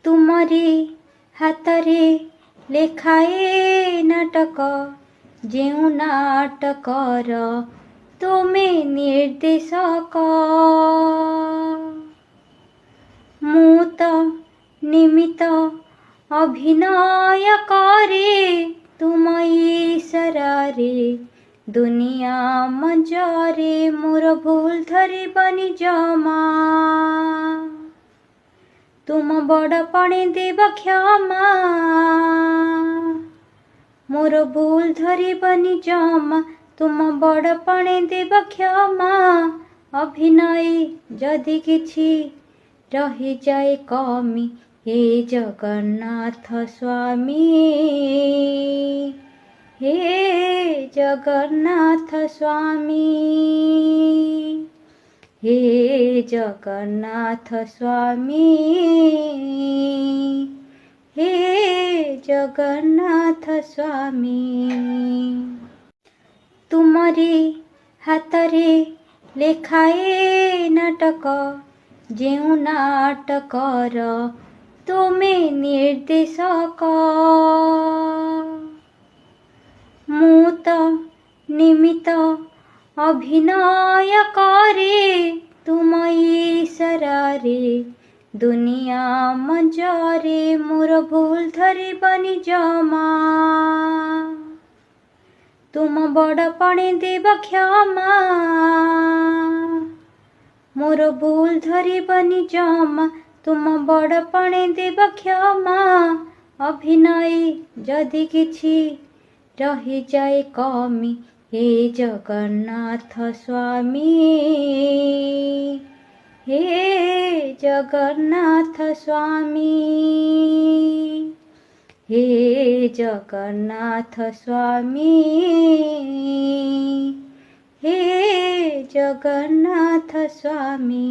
तुमरी हातरे लेखाए नाटक जेउ नाटकर तुमे निर्देशक मु तो निमित्त अभिनय करे तुम इशारारे दुनिया मजारे मोर भूल धरी बनी जमा तुम बड़पणे देव क्षमा मोर भूल धरी बनी जमा तुम बड़पणे देव क्षमा अभिनय जदि किछि रही जाए कमी हे जगन्नाथ स्वामी हे जगन्नाथ स्वामी हे जगन्नाथ स्वामी हे जगन्नाथ स्वामी तुमरी हातरे लेखाए नाटक जेउ नाटकर तुमे निर्देशक मु तो निमित्त अभिनय करे तुम इशारारे दुनिया मजारे मोर भूल धरी बनी जमा तुम बड़पणे देव क्षमा मोर भूल धरी बनी जमा तुम बड़पणे देव क्षमा अभिनय जदि किछि रही जाए कमी हे जगन्नाथ स्वामी हे जगन्नाथ स्वामी हे जगन्नाथ स्वामी हे जगन्नाथ स्वामी।